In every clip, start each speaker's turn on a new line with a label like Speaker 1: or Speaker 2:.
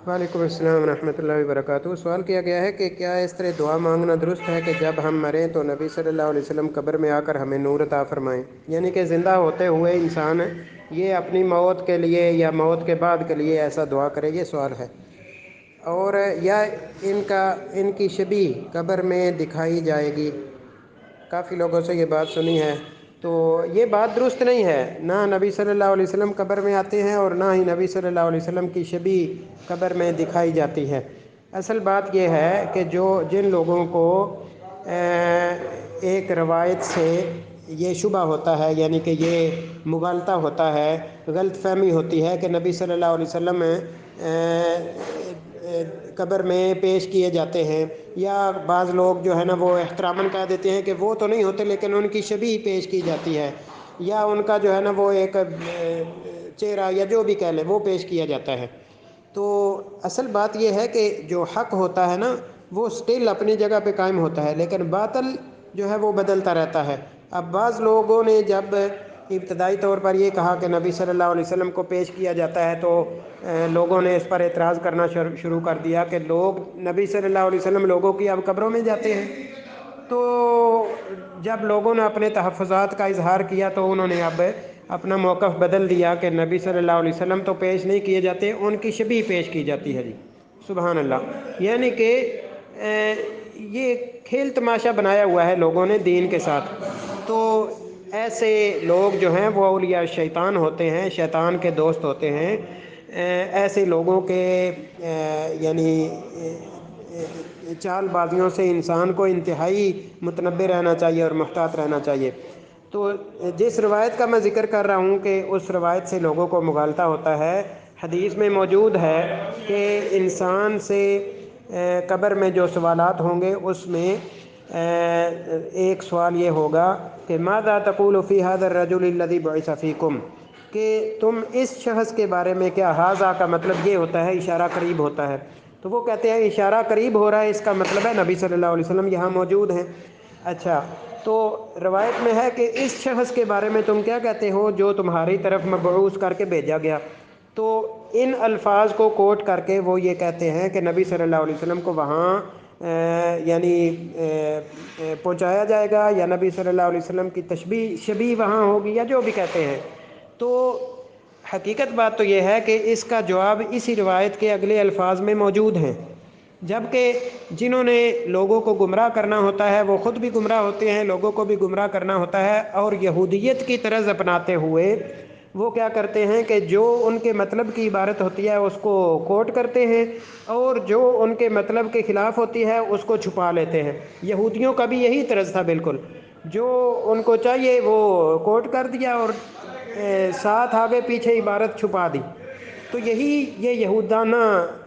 Speaker 1: وعلیکم السلام ورحمۃ اللہ وبرکاتہ۔ سوال کیا گیا ہے کہ کیا اس طرح دعا مانگنا درست ہے کہ جب ہم مریں تو نبی صلی اللہ علیہ وسلم قبر میں آ کر ہمیں نور عطا فرمائیں؟ یعنی کہ زندہ ہوتے ہوئے انسان یہ اپنی موت کے لیے یا موت کے بعد کے لیے ایسا دعا کرے، یہ سوال ہے۔ اور یا ان کی شبیہ قبر میں دکھائی جائے گی، کافی لوگوں سے یہ بات سنی ہے، تو یہ بات درست نہیں ہے۔ نہ نبی صلی اللہ علیہ وسلم قبر میں آتے ہیں اور نہ ہی نبی صلی اللہ علیہ وسلم کی شبیہ قبر میں دکھائی جاتی ہے۔ اصل بات یہ ہے کہ جن لوگوں کو ایک روایت سے یہ شبہ ہوتا ہے، یعنی کہ یہ مغالطہ ہوتا ہے، غلط فہمی ہوتی ہے کہ نبی صلی اللہ علیہ وسلم قبر میں پیش کیے جاتے ہیں، یا بعض لوگ جو ہے نا وہ احتراماً کہہ دیتے ہیں کہ وہ تو نہیں ہوتے لیکن ان کی شبیہ پیش کی جاتی ہے، یا ان کا جو ہے نا وہ ایک چہرہ یا جو بھی کہہ لیں وہ پیش کیا جاتا ہے۔ تو اصل بات یہ ہے کہ جو حق ہوتا ہے نا وہ سٹل اپنی جگہ پہ قائم ہوتا ہے، لیکن باطل جو ہے وہ بدلتا رہتا ہے۔ اب بعض لوگوں نے جب ابتدائی طور پر یہ کہا کہ نبی صلی اللہ علیہ وسلم کو پیش کیا جاتا ہے، تو لوگوں نے اس پر اعتراض کرنا شروع کر دیا کہ نبی صلی اللہ علیہ وسلم لوگوں کی اب قبروں میں جاتے ہیں۔ تو جب لوگوں نے اپنے تحفظات کا اظہار کیا تو انہوں نے اب اپنا موقف بدل دیا کہ نبی صلی اللہ علیہ وسلم تو پیش نہیں کیے جاتے، ان کی شبیہ پیش کی جاتی ہے۔ جی سبحان اللہ، یعنی کہ یہ کھیل تماشا بنایا ہوا ہے لوگوں نے دین کے ساتھ۔ تو ایسے لوگ جو ہیں وہ اولیاء شیطان ہوتے ہیں، شیطان کے دوست ہوتے ہیں۔ ایسے لوگوں کے یعنی چال بازیوں سے انسان کو انتہائی متنبہ رہنا چاہیے اور محتاط رہنا چاہیے۔ تو جس روایت کا میں ذکر کر رہا ہوں کہ اس روایت سے لوگوں کو مغالطہ ہوتا ہے، حدیث میں موجود ہے کہ انسان سے قبر میں جو سوالات ہوں گے اس میں ایک سوال یہ ہوگا کہ ماذا تقول فی ھذا الرجل الذی بعث فیکم، کہ تم اس شخص کے بارے میں کیا، ھذا کا مطلب یہ ہوتا ہے اشارہ قریب ہوتا ہے، تو وہ کہتے ہیں اشارہ قریب ہو رہا ہے، اس کا مطلب ہے نبی صلی اللہ علیہ وسلم یہاں موجود ہیں۔ اچھا، تو روایت میں ہے کہ اس شخص کے بارے میں تم کیا کہتے ہو جو تمہاری طرف مبعوث کر کے بھیجا گیا؟ تو ان الفاظ کو کوٹ کر کے وہ یہ کہتے ہیں کہ نبی صلی اللہ علیہ وسلم کو وہاں یعنی پہنچایا جائے گا، یا نبی صلی اللہ علیہ وسلم کی شبیہ وہاں ہوگی، یا جو بھی کہتے ہیں۔ تو حقیقت بات تو یہ ہے کہ اس کا جواب اسی روایت کے اگلے الفاظ میں موجود ہیں، جبکہ جنہوں نے لوگوں کو گمراہ کرنا ہوتا ہے وہ خود بھی گمراہ ہوتے ہیں، لوگوں کو بھی گمراہ کرنا ہوتا ہے، اور یہودیت کی طرز اپناتے ہوئے وہ کیا کرتے ہیں کہ جو ان کے مطلب کی عبارت ہوتی ہے اس کو کوٹ کرتے ہیں، اور جو ان کے مطلب کے خلاف ہوتی ہے اس کو چھپا لیتے ہیں۔ یہودیوں کا بھی یہی طرز تھا بالکل، جو ان کو چاہیے وہ کوٹ کر دیا اور ساتھ آگے پیچھے عبارت چھپا دی۔ تو یہ یہودانہ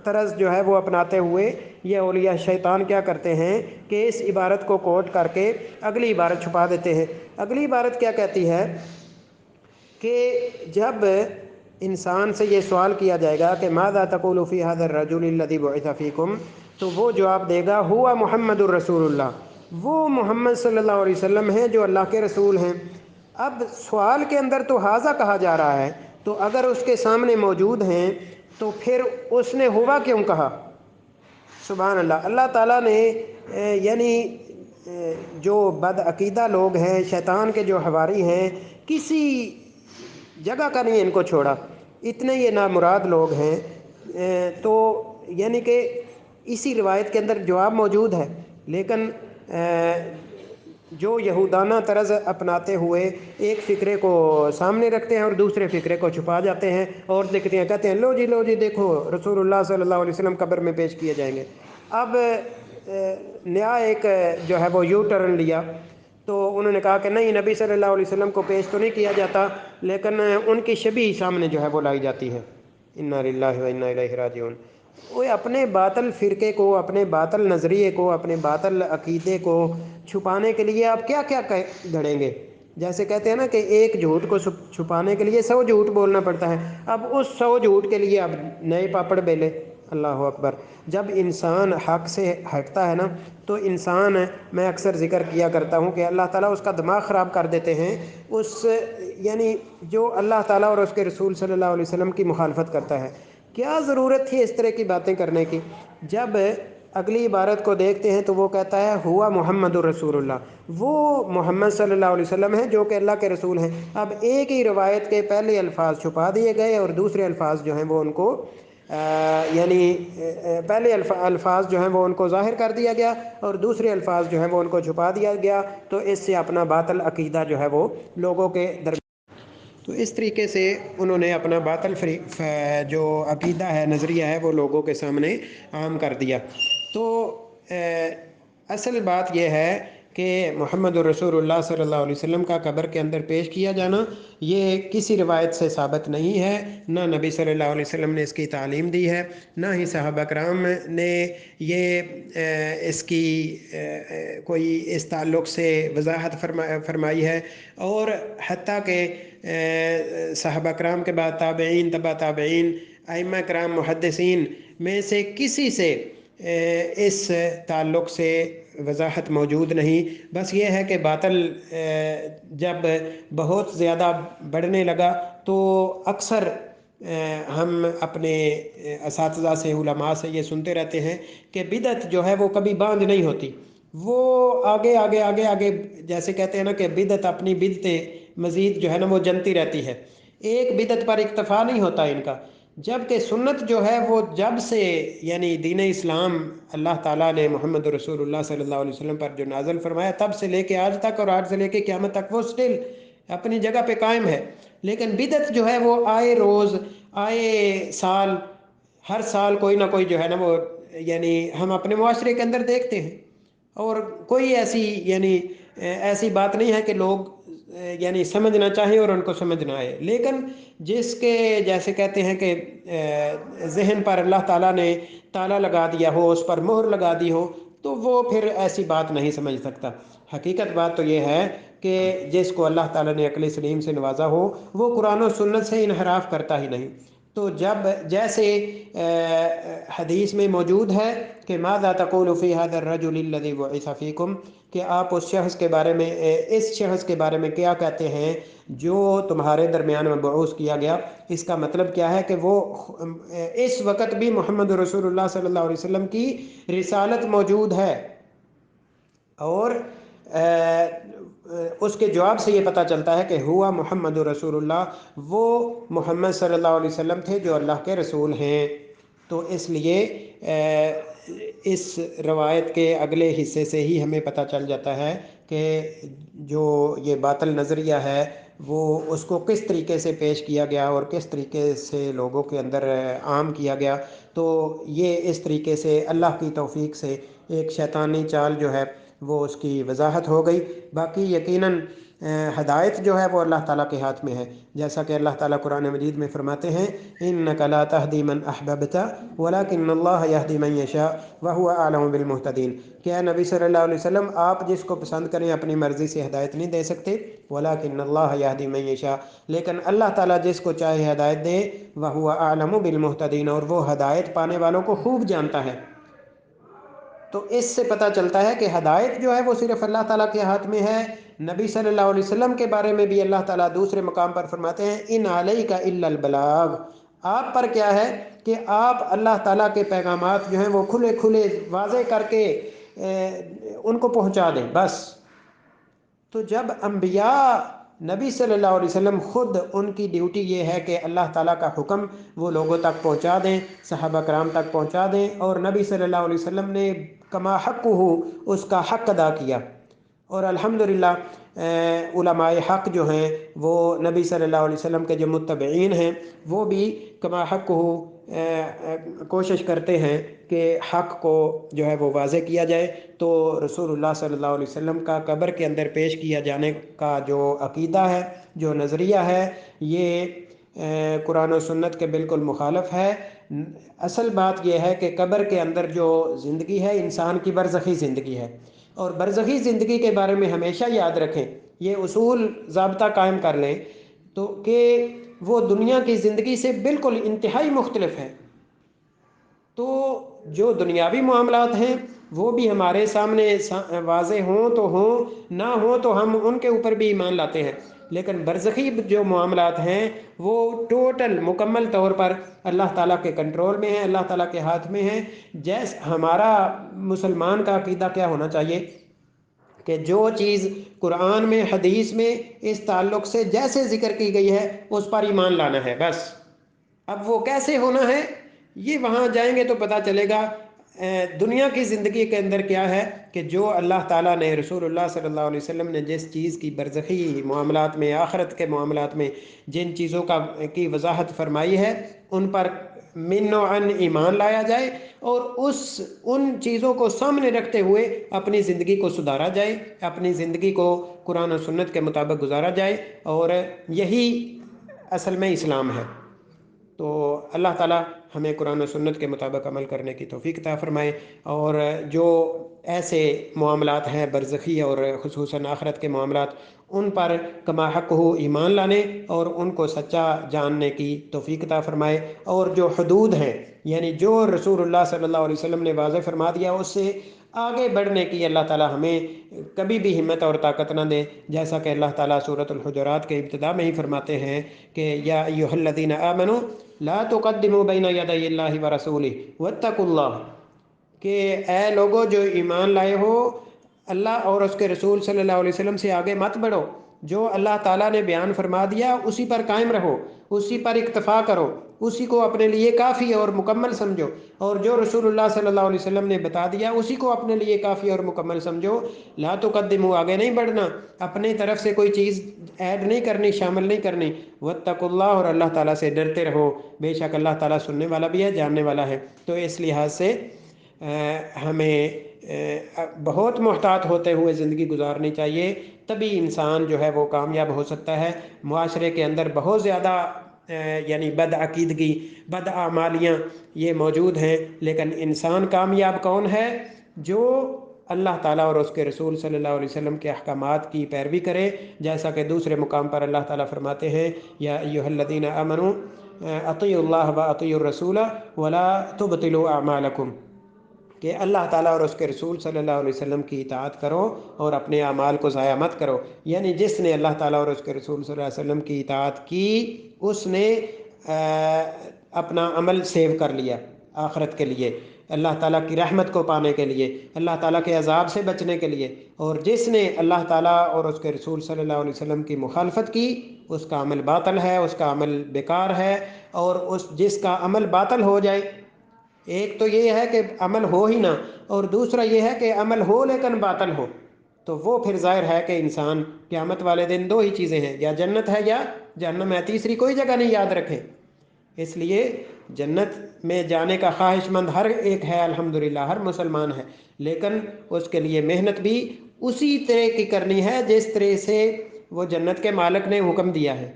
Speaker 1: طرز جو ہے وہ اپناتے ہوئے یہ اولیاء شیطان کیا کرتے ہیں کہ اس عبارت کو کوٹ کر کے اگلی عبارت چھپا دیتے ہیں۔ اگلی عبارت کیا کہتی ہے کہ جب انسان سے یہ سوال کیا جائے گا کہ ماذا تقول فی ھذا الرجل الذی بعث فیکم، تو وہ جواب دے گا ہوا محمد الرسول اللہ، وہ محمد صلی اللہ علیہ وسلم ہیں جو اللہ کے رسول ہیں۔ اب سوال کے اندر تو ھذا کہا جا رہا ہے، تو اگر اس کے سامنے موجود ہیں تو پھر اس نے ہوا کیوں کہا؟ سبحان اللہ۔ اللہ تعالیٰ نے یعنی جو بد عقیدہ لوگ ہیں، شیطان کے جو حواری ہیں، کسی جگہ کا نہیں ان کو چھوڑا، اتنے یہ نامراد لوگ ہیں۔ تو یعنی کہ اسی روایت کے اندر جواب موجود ہے، لیکن جو یہودانہ طرز اپناتے ہوئے ایک فکرے کو سامنے رکھتے ہیں اور دوسرے فکرے کو چھپا جاتے ہیں، اور دیکھتے ہیں کہتے ہیں لو جی دیکھو رسول اللہ صلی اللہ علیہ وسلم قبر میں پیش کیے جائیں گے۔ اب نیا ایک جو ہے وہ یو ٹرن لیا، تو انہوں نے کہا کہ نہیں، نبی صلی اللہ علیہ وسلم کو پیش تو نہیں کیا جاتا، لیکن ان کی شبیہ سامنے جو ہے وہ لائی جاتی ہے۔ انا للہ و انا الیہ راجعون۔ وہ اپنے باطل فرقے کو، اپنے باطل نظریے کو، اپنے باطل عقیدے کو چھپانے کے لیے آپ کیا کیا گھڑیں گے؟ جیسے کہتے ہیں نا کہ ایک جھوٹ کو چھپانے کے لیے 100 جھوٹ بولنا پڑتا ہے، اب اس 100 جھوٹ کے لیے اب نئے پاپڑ بیلے۔ اللہ اکبر۔ جب انسان حق سے ہٹتا ہے نا تو انسان، میں اکثر ذکر کیا کرتا ہوں کہ اللہ تعالیٰ اس کا دماغ خراب کر دیتے ہیں، یعنی جو اللہ تعالیٰ اور اس کے رسول صلی اللہ علیہ وسلم کی مخالفت کرتا ہے۔ کیا ضرورت تھی اس طرح کی باتیں کرنے کی؟ جب اگلی عبارت کو دیکھتے ہیں تو وہ کہتا ہے ہوا محمد الرسول اللہ، وہ محمد صلی اللہ علیہ وسلم ہیں جو کہ اللہ کے رسول ہیں۔ اب ایک ہی روایت کے پہلے الفاظ چھپا دیے گئے اور دوسرے الفاظ جو ہیں وہ ان کو پہلے الفاظ جو ہیں وہ ان کو ظاہر کر دیا گیا اور دوسرے الفاظ جو ہیں وہ ان کو چھپا دیا گیا، تو اس سے اپنا باطل عقیدہ جو ہے وہ لوگوں کے تو اس طریقے سے انہوں نے اپنا باطل جو عقیدہ ہے، نظریہ ہے، وہ لوگوں کے سامنے عام کر دیا۔ تو اصل بات یہ ہے کہ محمد الرسول اللہ صلی اللہ علیہ وسلم کا قبر کے اندر پیش کیا جانا یہ کسی روایت سے ثابت نہیں ہے، نہ نبی صلی اللہ علیہ وسلم نے اس کی تعلیم دی ہے، نہ ہی صحابہ کرام نے یہ اس کی کوئی اس تعلق سے وضاحت فرمائی ہے، اور حتیٰ کہ صحابہ کرام کے بعد تابعین، تبع تابعین، ائمہ کرام، محدثین میں سے کسی سے اس تعلق سے وضاحت موجود نہیں۔ بس یہ ہے کہ باطل جب بہت زیادہ بڑھنے لگا تو اکثر ہم اپنے اساتذہ سے، علماء سے یہ سنتے رہتے ہیں کہ بدعت جو ہے وہ کبھی باندھ نہیں ہوتی، وہ آگے آگے آگے آگے، جیسے کہتے ہیں نا کہ بدعت اپنی بدعتیں مزید جو ہے نا وہ جنتی رہتی ہے، ایک بدعت پر اکتفا نہیں ہوتا ان کا، جبکہ سنت جو ہے وہ جب سے یعنی دین اسلام اللہ تعالیٰ نے محمد رسول اللہ صلی اللہ علیہ وسلم پر جو نازل فرمایا تب سے لے کے آج تک، اور آج سے لے کے قیامت تک، وہ سٹل اپنی جگہ پہ قائم ہے۔ لیکن بدعت جو ہے وہ آئے روز، آئے سال، ہر سال کوئی نہ کوئی جو ہے نا وہ یعنی ہم اپنے معاشرے کے اندر دیکھتے ہیں، اور کوئی ایسی بات نہیں ہے کہ لوگ یعنی سمجھنا چاہیں اور ان کو سمجھ نہ آئے، لیکن جس کے جیسے کہتے ہیں کہ ذہن پر اللہ تعالیٰ نے تالا لگا دیا ہو، اس پر مہر لگا دی ہو، تو وہ پھر ایسی بات نہیں سمجھ سکتا۔ حقیقت بات تو یہ ہے کہ جس کو اللہ تعالیٰ نے عقل سلیم سے نوازا ہو وہ قرآن و سنت سے انحراف کرتا ہی نہیں۔ تو جب جیسے حدیث میں موجود ہے کہ ماذا تقول فی هذا الرجل الذی بعث فیکم، کہ آپ اس شخص کے بارے میں، اس شخص کے بارے میں کیا کہتے ہیں جو تمہارے درمیان میں بعوث کیا گیا، اس کا مطلب کیا ہے کہ وہ اس وقت بھی محمد رسول اللہ صلی اللہ علیہ وسلم کی رسالت موجود ہے، اور اس کے جواب سے یہ پتہ چلتا ہے کہ ہوا محمد رسول اللہ، وہ محمد صلی اللہ علیہ وسلم تھے جو اللہ کے رسول ہیں۔ تو اس لیے اس روایت کے اگلے حصے سے ہی ہمیں پتہ چل جاتا ہے کہ جو یہ باطل نظریہ ہے وہ اس کو کس طریقے سے پیش کیا گیا اور کس طریقے سے لوگوں کے اندر عام کیا گیا۔ تو یہ اس طریقے سے اللہ کی توفیق سے ایک شیطانی چال جو ہے وہ اس کی وضاحت ہو گئی۔ باقی یقیناً ہدایت جو ہے وہ اللہ تعالیٰ کے ہاتھ میں ہے، جیسا کہ اللہ تعالیٰ قرآن مجید میں فرماتے ہیں اِنَّكَ لَا تَهْدِي مَنْ أَحْبَبْتَ وَلَكِنَّ اللَّهَ يَهْدِي مَنْ يَشَاءُ وَهُوَ أَعْلَمُ بِالْمُهْتَدِينَ، کہ اے نبی صلی اللہ علیہ وسلم آپ جس کو پسند کریں اپنی مرضی سے ہدایت نہیں دے سکتے، وَلَكِنَّ اللَّهَ يَهْدِي مَنْ يَشَاءُ، لیکن اللہ تعالیٰ جس کو چاہے ہدایت دے، وَهُوَ أَعْلَمُ بِالْمُهْتَدِينَ، اور وہ ہدایت پانے والوں کو خوب جانتا ہے۔ تو اس سے پتہ چلتا ہے کہ ہدایت جو ہے وہ صرف اللہ تعالیٰ کے ہاتھ میں ہے۔ نبی صلی اللہ علیہ وسلم کے بارے میں بھی اللہ تعالیٰ دوسرے مقام پر فرماتے ہیں ان علیک الا البلاغ، آپ پر کیا ہے کہ آپ اللہ تعالیٰ کے پیغامات جو ہیں وہ کھلے کھلے واضح کر کے ان کو پہنچا دیں بس۔ تو جب انبیاء، نبی صلی اللہ علیہ وسلم خود ان کی ڈیوٹی یہ ہے کہ اللہ تعالیٰ کا حکم وہ لوگوں تک پہنچا دیں، صحابہ کرام تک پہنچا دیں، اور نبی صلی اللہ علیہ وسلم نے کما حق ہو اس کا حق ادا کیا، اور الحمدللہ علماء حق جو ہیں وہ نبی صلی اللہ علیہ وسلم کے جو متبعین ہیں وہ بھی کما حق ہو کوشش کرتے ہیں کہ حق کو جو ہے وہ واضح کیا جائے۔ تو رسول اللہ صلی اللہ علیہ وسلم کا قبر کے اندر پیش کیا جانے کا جو عقیدہ ہے، جو نظریہ ہے، یہ قرآن و سنت کے بالکل مخالف ہے۔ اصل بات یہ ہے کہ قبر کے اندر جو زندگی ہے انسان کی برزخی زندگی ہے، اور برزخی زندگی کے بارے میں ہمیشہ یاد رکھیں، یہ اصول ضابطہ قائم کر لیں تو کہ وہ دنیا کی زندگی سے بالکل انتہائی مختلف ہے۔ تو جو دنیاوی معاملات ہیں وہ بھی ہمارے سامنے واضح ہوں تو ہوں، نہ ہوں تو ہم ان کے اوپر بھی ایمان لاتے ہیں، لیکن برزخی جو معاملات ہیں وہ ٹوٹل مکمل طور پر اللہ تعالیٰ کے کنٹرول میں ہیں، اللہ تعالیٰ کے ہاتھ میں ہیں۔ جیسے ہمارا مسلمان کا عقیدہ کیا ہونا چاہیے کہ جو چیز قرآن میں حدیث میں اس تعلق سے جیسے ذکر کی گئی ہے اس پر ایمان لانا ہے بس۔ اب وہ کیسے ہونا ہے یہ وہاں جائیں گے تو پتہ چلے گا۔ دنیا کی زندگی کے اندر کیا ہے کہ جو اللہ تعالیٰ نے، رسول اللہ صلی اللہ علیہ وسلم نے جس چیز کی برزخی معاملات میں، آخرت کے معاملات میں جن چیزوں کی وضاحت فرمائی ہے ان پر من و عن ایمان لایا جائے، اور ان چیزوں کو سامنے رکھتے ہوئے اپنی زندگی کو سدھارا جائے، اپنی زندگی کو قرآن و سنت کے مطابق گزارا جائے، اور یہی اصل میں اسلام ہے۔ تو اللہ تعالیٰ ہمیں قرآن و سنت کے مطابق عمل کرنے کی توفیق عطا فرمائے، اور جو ایسے معاملات ہیں برزخی اور خصوصاً آخرت کے معاملات، ان پر کما حق ہو ایمان لانے اور ان کو سچا جاننے کی توفیق عطا فرمائے، اور جو حدود ہیں یعنی جو رسول اللہ صلی اللہ علیہ وسلم نے واضح فرما دیا اس سے آگے بڑھنے کی اللہ تعالیٰ ہمیں کبھی بھی ہمت اور طاقت نہ دے، جیسا کہ اللہ تعالیٰ سورۃ الحجرات کے ابتدا میں ہی فرماتے ہیں کہ یا ایھا الذین آمنوا لا تقدموا بین یدی اللہ ورسولہ واتقوا اللہ، کہ اے لوگوں جو ایمان لائے ہو، اللہ اور اس کے رسول صلی اللہ علیہ وسلم سے آگے مت بڑھو، جو اللہ تعالیٰ نے بیان فرما دیا اسی پر قائم رہو، اسی پر اکتفا کرو، اسی کو اپنے لیے کافی اور مکمل سمجھو، اور جو رسول اللہ صلی اللہ علیہ وسلم نے بتا دیا اسی کو اپنے لیے کافی اور مکمل سمجھو۔ لا تقدموا، آگے نہیں بڑھنا، اپنی طرف سے کوئی چیز ایڈ نہیں کرنی، شامل نہیں کرنی۔ واتقوا اللہ، اور اللہ تعالیٰ سے ڈرتے رہو، بے شک اللہ تعالیٰ سننے والا بھی ہے، جاننے والا ہے۔ تو اس لحاظ سے ہمیں بہت محتاط ہوتے ہوئے زندگی گزارنی چاہیے، تبھی انسان جو ہے وہ کامیاب ہو سکتا ہے۔ معاشرے کے اندر بہت زیادہ یعنی بد عقیدگی، بد اعمالیاں یہ موجود ہیں، لیکن انسان کامیاب کون ہے؟ جو اللہ تعالیٰ اور اس کے رسول صلی اللہ علیہ وسلم کے احکامات کی پیروی کرے، جیسا کہ دوسرے مقام پر اللہ تعالیٰ فرماتے ہیں یا ایھا الذین آمنوا اطیعوا اللہ واطیعوا الرسول ولا تبطلوا اعمالکم، کہ اللہ تعالیٰ اور اس کے رسول صلی اللہ علیہ وسلم کی اطاعت کرو اور اپنے اعمال کو ضائع مت کرو۔ یعنی جس نے اللہ تعالیٰ اور اس کے رسول صلی اللہ علیہ وسلم کی اطاعت کی اس نے اپنا عمل سیو کر لیا آخرت کے لیے، اللہ تعالیٰ کی رحمت کو پانے کے لیے، اللہ تعالیٰ کے عذاب سے بچنے کے لیے۔ اور جس نے اللہ تعالیٰ اور اس کے رسول صلی اللہ علیہ وسلم کی مخالفت کی اس کا عمل باطل ہے، اس کا عمل بیکار ہے، اور جس کا عمل باطل ہو جائے، ایک تو یہ ہے کہ عمل ہو ہی نہ، اور دوسرا یہ ہے کہ عمل ہو لیکن باطل ہو، تو وہ پھر ظاہر ہے کہ انسان قیامت والے دن دو ہی چیزیں ہیں، یا جنت ہے یا جہنم ہے، تیسری کوئی جگہ نہیں یاد رکھیں۔ اس لیے جنت میں جانے کا خواہش مند ہر ایک ہے، الحمدللہ ہر مسلمان ہے، لیکن اس کے لیے محنت بھی اسی طرح کی کرنی ہے جس طرح سے وہ جنت کے مالک نے حکم دیا ہے۔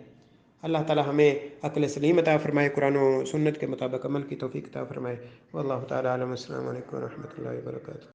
Speaker 1: اللہ تعالی ہمیں عقل سلیم عطا فرمائے، قرآن و سنت کے مطابق عمل کی توفیق عطا فرمائے۔ واللہ تعالی عالم۔ السلام علیکم ورحمۃ اللہ وبرکاتہ۔